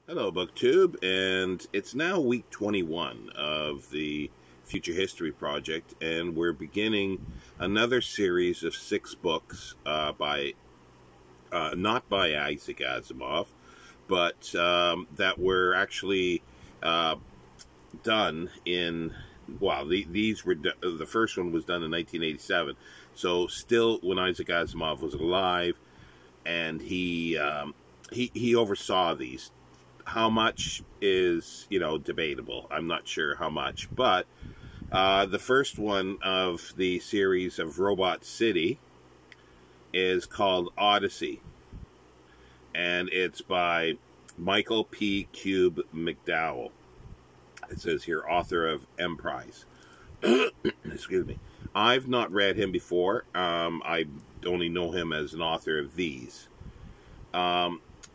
Hello, BookTube, and it's now week 21 of the Future History Project, and we're beginning another series of 6 books not by Isaac Asimov, but that were actually uh, done in, well, these were, the first one was done in 1987, so still when Isaac Asimov was alive, and he oversaw these. How much is, debatable. I'm not sure how much, but the first one of the series of Robot City is called Odyssey, and it's by Michael P. Kube-McDowell. It says here, author of Emprise. Excuse me. I've not read him before. I only know him as an author of these.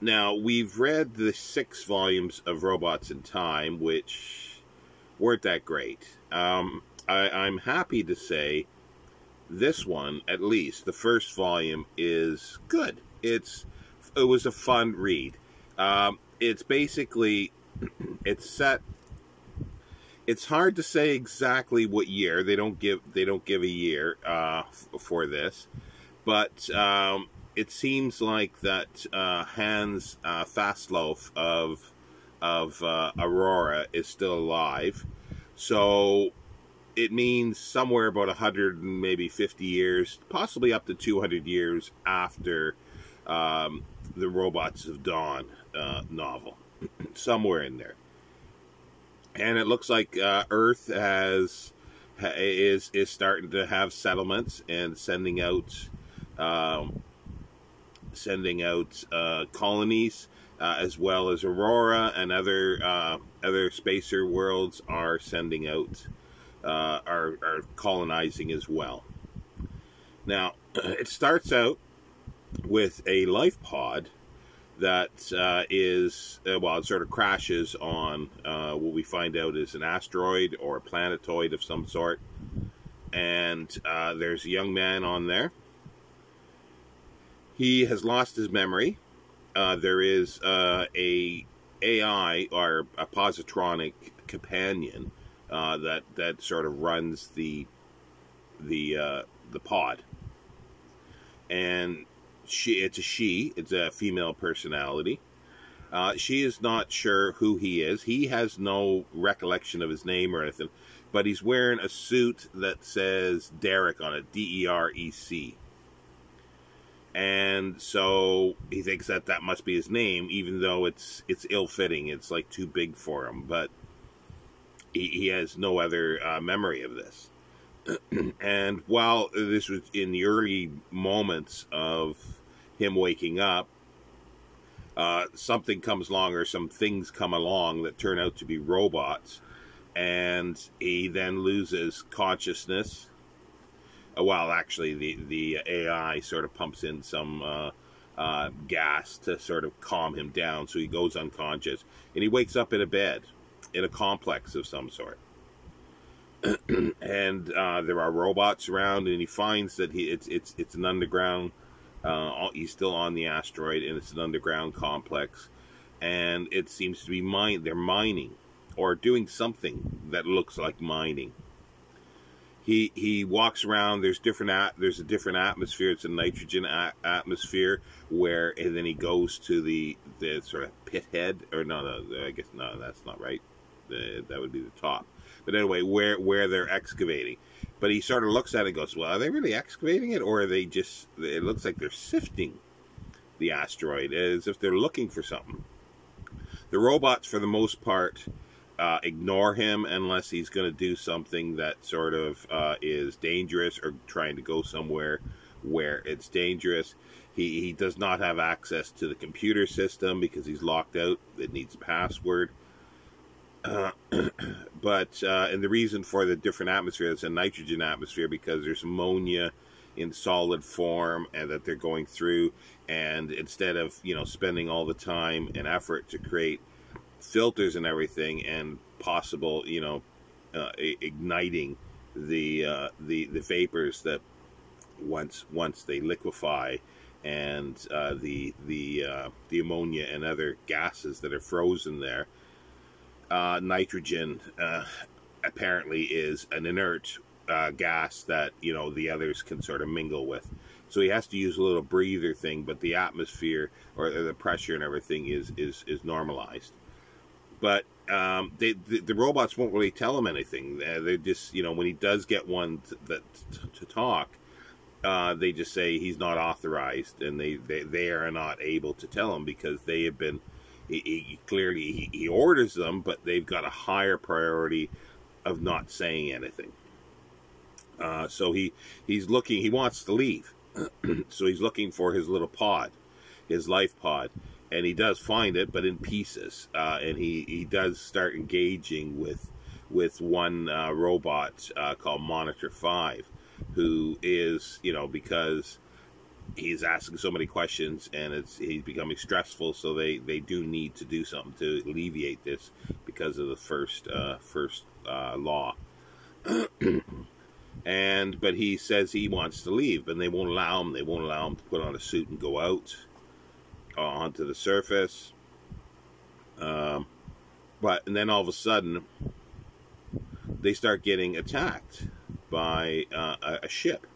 Now, we've read the 6 volumes of Robots in Time, which weren't that great. I'm happy to say this one, at least, the first volume, is good. It was a fun read. It's basically, it's set. It's hard to say exactly what year. They don't give a year for this, but it seems like that Hans Fastloaf of Aurora is still alive, so it means somewhere about 100 and maybe 50 years, possibly up to 200 years after the Robots of Dawn novel, somewhere in there. And it looks like Earth is starting to have settlements and sending out colonies, as well as Aurora and other spacer worlds are sending out, are colonizing as well. Now, it starts out with a Lifepod that is, well, it sort of crashes on what we find out is an asteroid or a planetoid of some sort, and there's a young man on there. He has lost his memory. There is a AI, or a positronic companion, that sort of runs the pod, and it's a female personality. She is not sure who he is. He has no recollection of his name or anything, but he's wearing a suit that says Derek on it, D-E-R-E-C. And so he thinks that must be his name, even though it's ill-fitting. It's like too big for him, but he has no other memory of this. And while this was in the early moments of him waking up, something comes along, or some things come along that turn out to be robots, and he then loses consciousness. Well, actually, the AI sort of pumps in some gas to sort of calm him down, so he goes unconscious, and he wakes up in a bed in a complex of some sort. And there are robots around, and he finds that it's an underground. He's still on the asteroid, and it's an underground complex, and it seems to be they're mining, or doing something that looks like mining. He walks around. There's a different atmosphere. It's a nitrogen atmosphere, and then he goes to the sort of pit head, or no, I guess no, that's not right. That would be the top. But anyway, where they're excavating. But he sort of looks at it and goes, well, are they really excavating it, or are they just, it looks like they're sifting the asteroid, as if they're looking for something. The robots, for the most part, ignore him unless he's going to do something that sort of is dangerous, or trying to go somewhere where it's dangerous. He does not have access to the computer system because he's locked out. It needs a password. But and the reason for the different atmosphere, it's a nitrogen atmosphere because there's ammonia in solid form, and that they're going through, and instead of spending all the time and effort to create filters and everything, and possible igniting the vapors that once they liquefy and the ammonia and other gases that are frozen there. Nitrogen apparently is an inert gas that, you know, the others can sort of mingle with. So he has to use a little breather thing, but the atmosphere or the pressure and everything is normalized. But the robots won't really tell him anything. They're just, you know, when he does get one to talk, they just say he's not authorized, and they are not able to tell him because they have been. He clearly orders them, but they've got a higher priority of not saying anything. So he's looking. He wants to leave, so he's looking for his little pod, his life pod, and he does find it, but in pieces. And he does start engaging with one robot called Monitor 5, who is, you know, because he's asking so many questions and he's becoming stressful, so they do need to do something to alleviate this because of the first law. But he says he wants to leave, but they won't allow him. They won't allow him to put on a suit and go out onto the surface. And then all of a sudden they start getting attacked by a ship.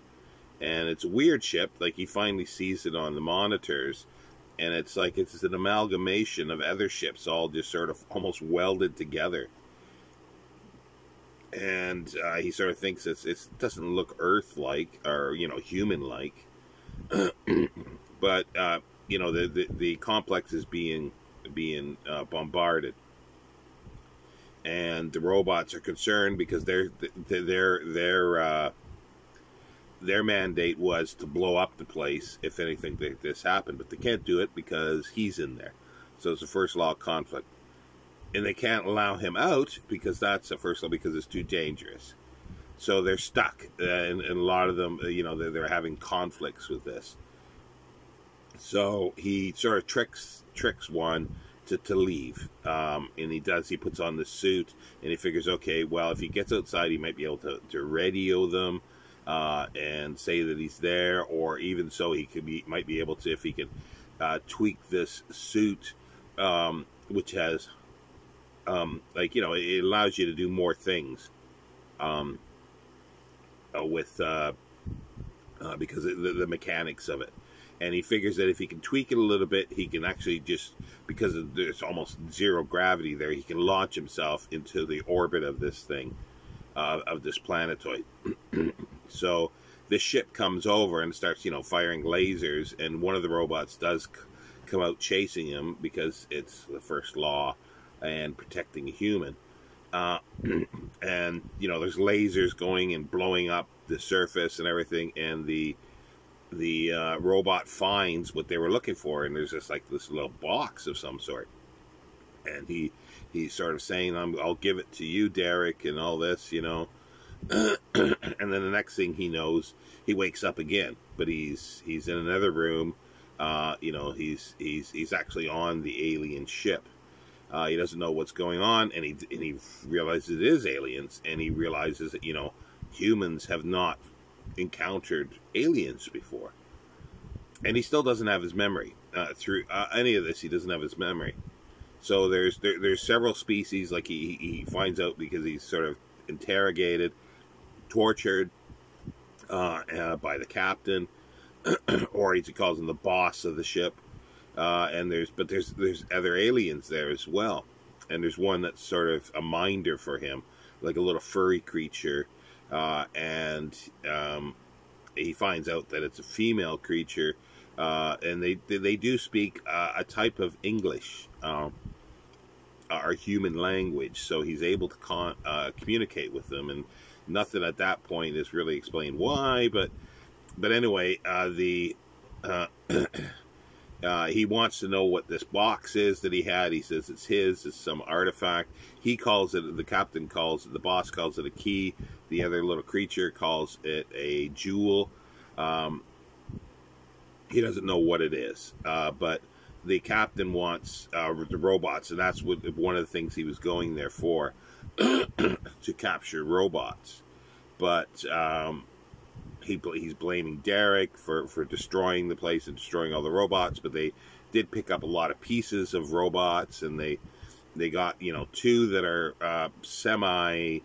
And it's a weird ship. Like, he finally sees it on the monitors, and it's like it's an amalgamation of other ships, all just sort of almost welded together. And he sort of thinks it doesn't look Earth-like or, you know, human-like. But you know, the complex is being bombarded, and the robots are concerned because their mandate was to blow up the place if anything like this happened, but they can't do it because he's in there. So it's the first law of conflict. And they can't allow him out because that's the first law, because it's too dangerous. So they're stuck, and a lot of them, you know, they're having conflicts with this. So he sort of tricks one to leave, and he puts on the suit, and he figures, okay, well, if he gets outside, he might be able to radio them, and say that he's there, or even so might be able to, if he can tweak this suit, which has like, you know, it allows you to do more things with because of the mechanics of it. And he figures that if he can tweak it a little bit, he can actually just, because there's almost zero gravity there, he can launch himself into the orbit of this thing, of this planetoid. So this ship comes over and starts, you know, firing lasers, and one of the robots does come out chasing him because it's the first law and protecting a human. And, you know, there's lasers going and blowing up the surface and everything, and the robot finds what they were looking for, and there's this little box of some sort, and he's sort of saying, I'll give it to you, Derek, and all this, you know. And then the next thing he knows, he wakes up again, but he's in another room. You know, he's actually on the alien ship. He doesn't know what's going on, and he realizes it is aliens, and he realizes that, you know, humans have not encountered aliens before, and he still doesn't have his memory through any of this. He doesn't have his memory. So there's several species, like he finds out because he's sort of interrogated, tortured by the captain, or he calls him the boss of the ship. And there's other aliens there as well, and there's one that's sort of a minder for him, like a little furry creature, and he finds out that it's a female creature, and they do speak a type of English, our human language, so he's able to communicate with them, and nothing at that point is really explained why, but anyway, he wants to know what this box is that he had. He says it's his. It's some artifact. He calls it, the captain calls it, the boss calls it a key. The other little creature calls it a jewel. He doesn't know what it is. But the captain wants the robots, and that's one of the things he was going there for, to capture robots. But he's blaming Derek for destroying the place and destroying all the robots, but they did pick up a lot of pieces of robots, and they got, you know, 2 that are semi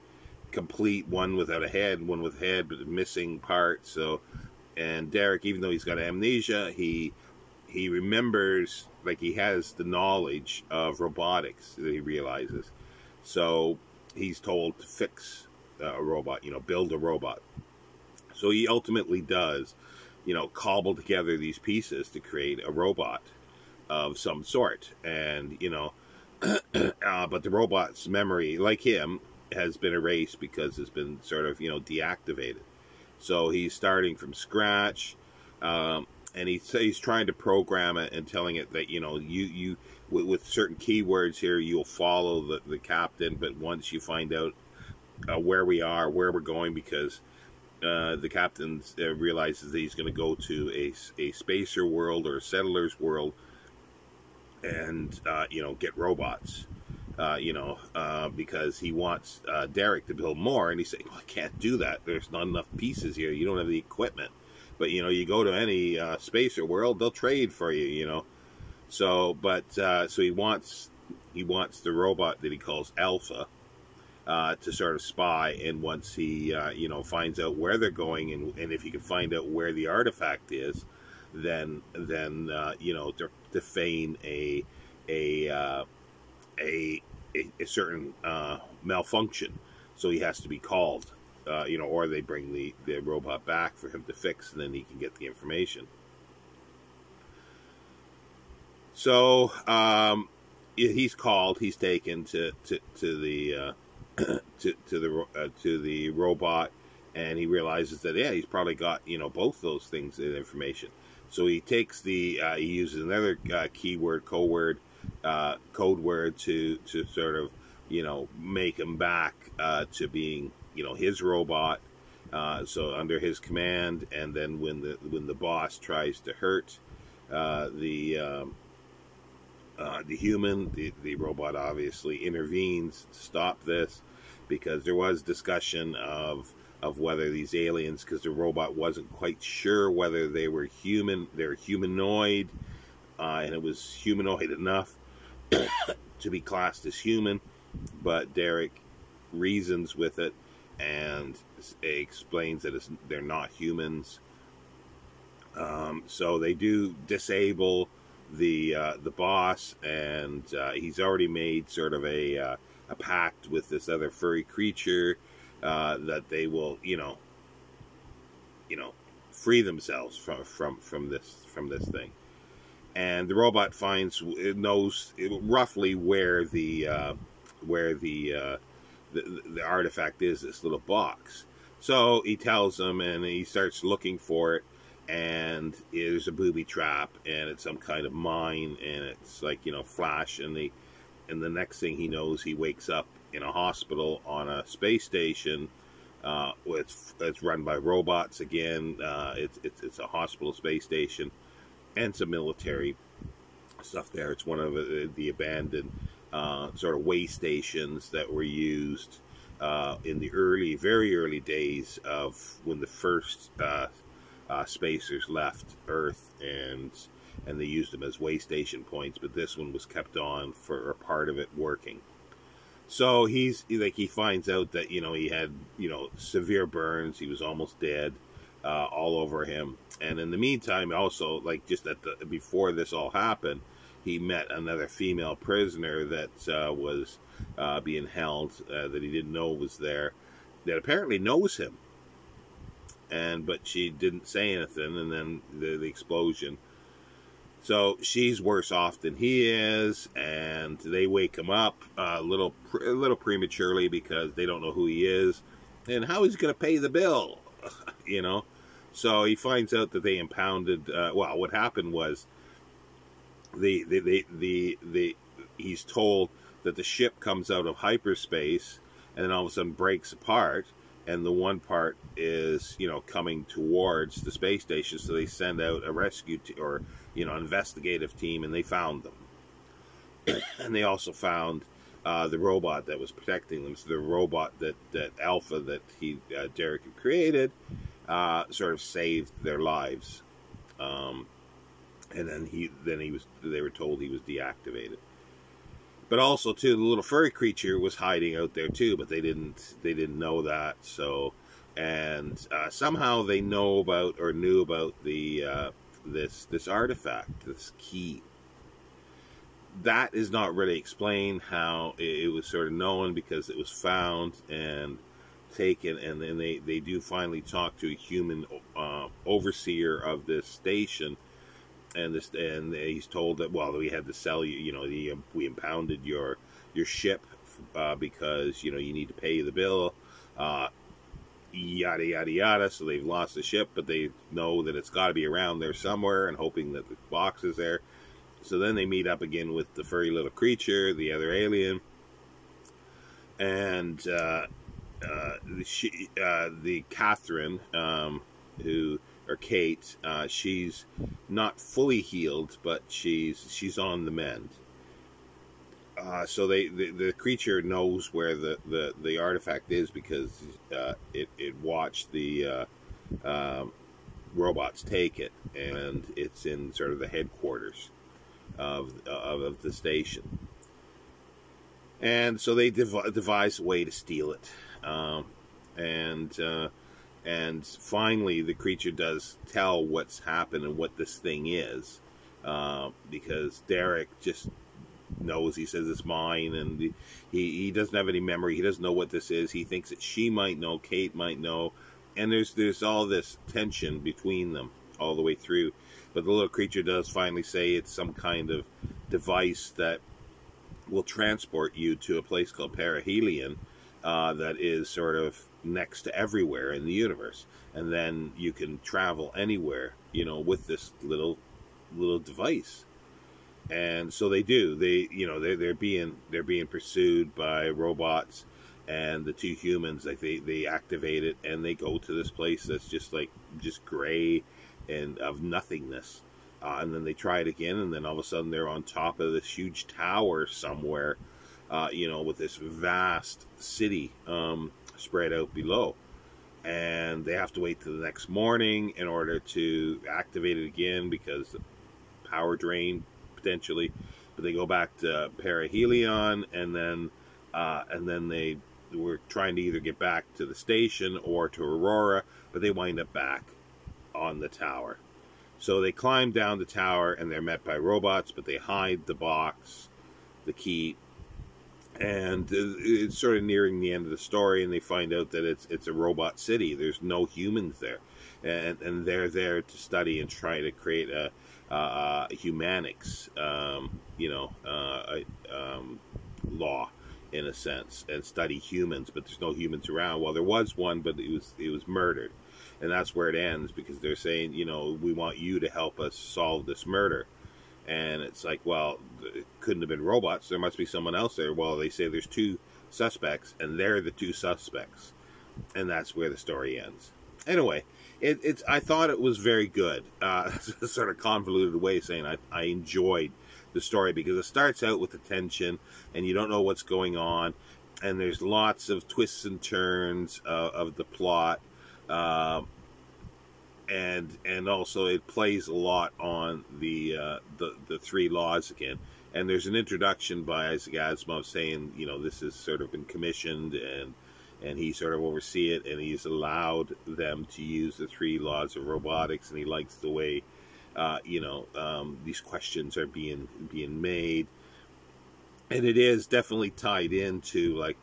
complete, one without a head, one with a head but missing parts. So, and Derek, even though he's got amnesia, he remembers, like, he has the knowledge of robotics that he realizes. So he's told to fix a robot, you know, build a robot. So he ultimately does, you know, cobble together these pieces to create a robot of some sort. And, you know, but the robot's memory, like him, has been erased because it's been sort of, you know, deactivated. So he's starting from scratch, and he's trying to program it and telling it that, you know, you with certain keywords here, you'll follow the captain, but once you find out where we are, where we're going, because the captain realizes that he's going to go to a spacer world or a settler's world, and you know, get robots. You know, because he wants Derek to build more, and he's saying, well, I can't do that. There's not enough pieces here. You don't have the equipment. But, you know, you go to any spacer world, they'll trade for you, you know. So, but, so he wants the robot that he calls Alpha to sort of spy, and once he, you know, finds out where they're going, and if he can find out where the artifact is, then you know, to feign a certain malfunction, so he has to be called, you know, or they bring the robot back for him to fix, and then he can get the information. So he's called. He's taken to the to the robot, and he realizes that, yeah, he's probably got, you know, both those things in information. So he takes he uses another code word to sort of, you know, make him back to being, you know, his robot, so under his command. And then when the boss tries to hurt the human, the robot obviously intervenes to stop this, because there was discussion of whether these aliens, because the robot wasn't quite sure whether they were human, they're humanoid, and it was humanoid enough to be classed as human, but Derek reasons with it and explains that they're not humans. So they do disable the boss, and he's already made sort of a pact with this other furry creature that they will, you know, free themselves from this thing. And the robot knows roughly where the artifact is, this little box. So he tells them, and he starts looking for it, and there's a booby trap, and it's some kind of mine, and it's like, you know, Flash, and the next thing he knows, he wakes up in a hospital on a space station. It's run by robots again. It's a hospital space station, and some military stuff there. It's one of the abandoned sort of way stations that were used in the very early days of when the first spacers left Earth, and they used them as way station points. But this one was kept on for a part of it working. So he finds out that, you know, he had, you know, severe burns. He was almost dead. All over him. And in the meantime, also, like, just before this all happened, he met another female prisoner that was being held, that he didn't know was there, that apparently knows him. But she didn't say anything, and then the explosion. So she's worse off than he is, and they wake him up a little prematurely, because they don't know who he is and how he's going to pay the bill, you know. So he finds out that they impounded. Well, what happened was he's told that the ship comes out of hyperspace, and then all of a sudden breaks apart, and the one part is, you know, coming towards the space station. So they send out a rescue or, you know, investigative team, and they found them. And they also found the robot that was protecting them. So the robot that Alpha that Derek had created sort of saved their lives. And then they were told he was deactivated. But also too, the little furry creature was hiding out there too, but they didn't know that. So, and somehow they knew about the this artifact, this key. That is not really explained how it was sort of known, because it was found and taken, and then they do finally talk to a human overseer of this station, and he's told that, well, we had to sell you, we impounded your ship because you need to pay the bill, yada yada yada. So they've lost the ship, but they know that it's got to be around there somewhere, and hoping that the box is there. So then they meet up again with the furry little creature, the other alien, and the Catherine, or Kate, she's not fully healed, but she's on the mend. So the creature knows where the artifact is, because it watched the robots take it, and it's in sort of the headquarters of the station. And so they devise a way to steal it, and finally the creature does tell what's happened and what this thing is, because Derek just knows. He says it's mine, and he doesn't have any memory. He doesn't know what this is. He thinks that she might know, Kate might know, and there's all this tension between them all the way through. But the little creature does finally say it's some kind of device that will transport you to a place called perihelion, that is sort of next to everywhere in the universe, and then you can travel anywhere, with this little device. And so they do. They're being pursued by robots, and the two humans, like they activate it, and they go to this place that's just gray and of nothingness. And then they try it again, and then all of a sudden they're on top of this huge tower somewhere, with this vast city spread out below. And they have to wait till the next morning in order to activate it again, because the power drain potentially. But they go back to perihelion, and then they were trying to either get back to the station or to Aurora, but they wind up back on the tower. So they climb down the tower, and they're met by robots, but they hide the box, the key, and it's sort of nearing the end of the story, and they find out that it's a robot city. There's no humans there, and they're there to study and try to create a humanics, law, in a sense, and study humans. But there's no humans around. Well, there was one, but it was murdered. And that's where it ends, because they're saying, we want you to help us solve this murder. And it's like, well, it couldn't have been robots. There must be someone else there. Well, they say there's two suspects, and they're the two suspects. And that's where the story ends. Anyway, I thought it was very good. That's a sort of convoluted way of saying I enjoyed the story, because it starts out with the tension, and you don't know what's going on. And there's lots of twists and turns of the plot. And also it plays a lot on the three laws again. And there's an introduction by Isaac Asimov saying, this has sort of been commissioned, and he sort of oversee it, and he's allowed them to use the three laws of robotics, and he likes the way, these questions are being made. And it is definitely tied into,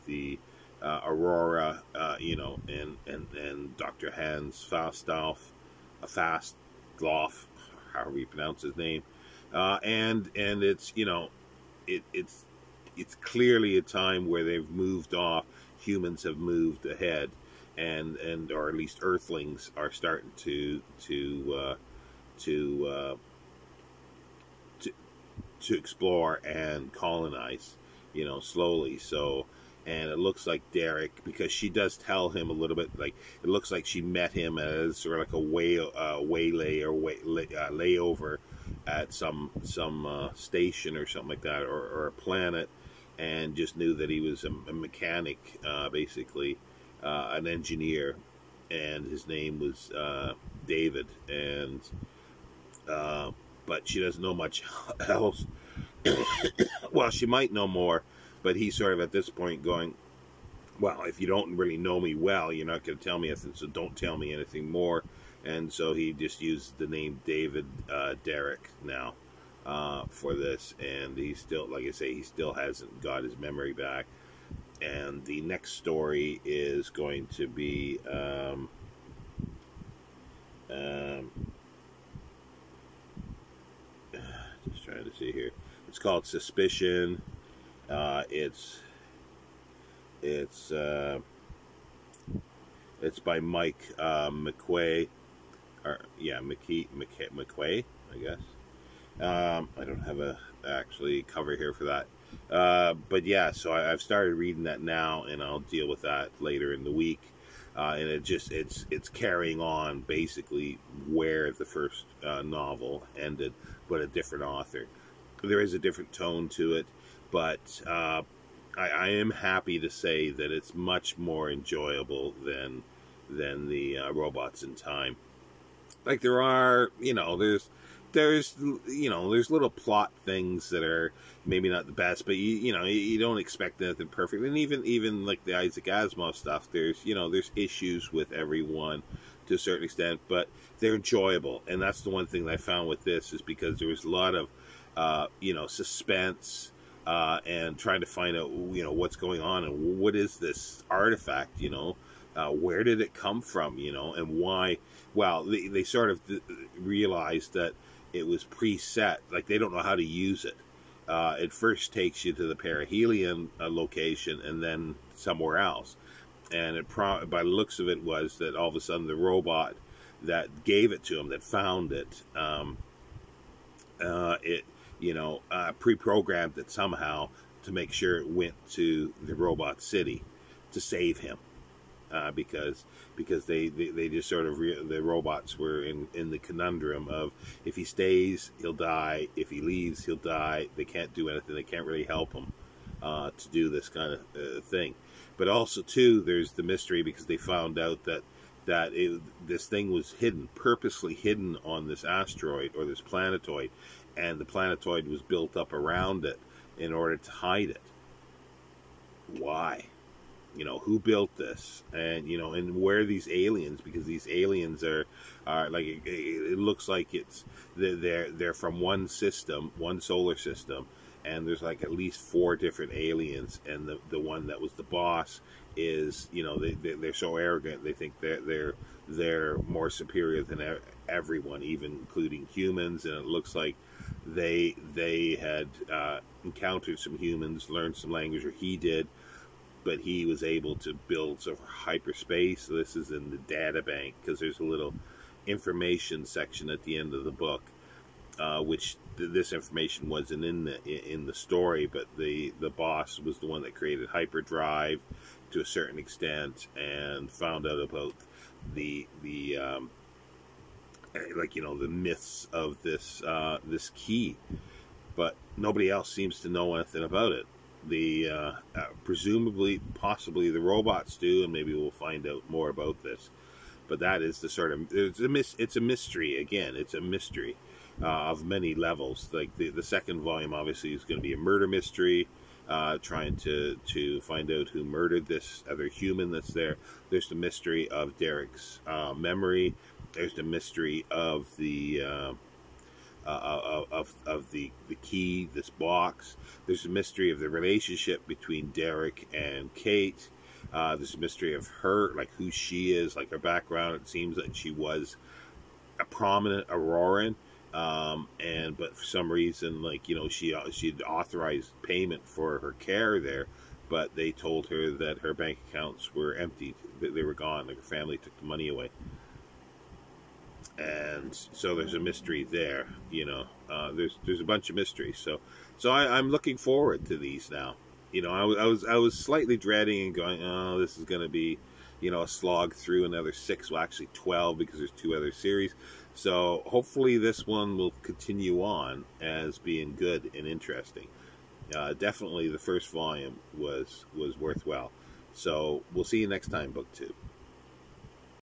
the Aurora, and Dr. Hans Fastloff, however you pronounce his name, and it's it's clearly a time where they've moved off. Humans have moved ahead, and or at least Earthlings are starting to explore and colonize, slowly. So. And it looks like Derek, because she does tell him a little bit, like, it looks like she met him as sort of like a waylay or layover at some station or something like that, or a planet, and just knew that he was a mechanic, basically, an engineer, and his name was David, and but she doesn't know much else. Well, she might know more, but he's sort of at this point going, well, if you don't really know me well, you're not going to tell me anything, so don't tell me anything more. And so he just used the name David Derek now for this, and he still, like I say, he still hasn't got his memory back. And the next story is going to be just trying to see here. It's called Suspicion. It's by Mike McQuay, or McQuay, I guess. I don't have a actually cover here for that, but yeah. So I've started reading that now, and I'll deal with that later in the week. And it's carrying on basically where the first novel ended, but a different author. There is a different tone to it, but I am happy to say that it's much more enjoyable than the Robots in Time. Like there are, there's little plot things that are maybe not the best, but you don't expect anything perfect. And even like the Isaac Asimov stuff, there's issues with everyone to a certain extent, but they're enjoyable. And that's the one thing that I found with this, is because there was a lot of suspense and trying to find out what's going on and what is this artifact, where did it come from, and why. Well, they sort of realized that it was preset, like they don't know how to use it. It first takes you to the perihelion location and then somewhere else. And it by the looks of it was that all of a sudden the robot that gave it to him, that found it, pre-programmed it somehow to make sure it went to the robot city to save him. Because they just sort of the robots were in the conundrum of, if he stays, he'll die. If he leaves, he'll die. They can't do anything. They can't really help him to do this kind of thing. But also, too, there's the mystery, because they found out that this thing was purposely hidden on this asteroid or this planetoid, and the planetoid was built up around it in order to hide it. Why? Who built this, and and where are these aliens? Because these aliens are like, it looks like they're from one system, one solar system, and there's like at least 4 different aliens, and the one that was the boss is, they're so arrogant, they think they're more superior than everyone, even including humans, and it looks like they had encountered some humans, learned some language, or he did. But he was able to build sort of hyperspace. So this is in the data bank, because there's a little information section at the end of the book, which this information wasn't in the story. But the boss was the one that created hyperdrive to a certain extent, and found out about the myths of this key. But nobody else seems to know anything about it. Presumably, possibly the robots do, and maybe we'll find out more about this. But that is the sort of, it's a mystery. Again, it's a mystery of many levels. Like the second volume obviously is going to be a murder mystery, trying to find out who murdered this other human that's there. There's the mystery of Derek's memory. There's the mystery of the the key, this box. There's a mystery of the relationship between Derek and Kate. There's a mystery of her, like who she is, like her background. It seems that she was a prominent Auroran, but for some reason, like she'd authorized payment for her care there, but they told her that her bank accounts were emptied, that they were gone, like her family took the money away. And so there's a mystery there, there's a bunch of mysteries. So I'm looking forward to these now. I was slightly dreading and going, oh, this is going to be, a slog through another 6, well, actually 12, because there's 2 other series. So hopefully this one will continue on as being good and interesting. Definitely the first volume was worthwhile. So we'll see you next time, Book 2.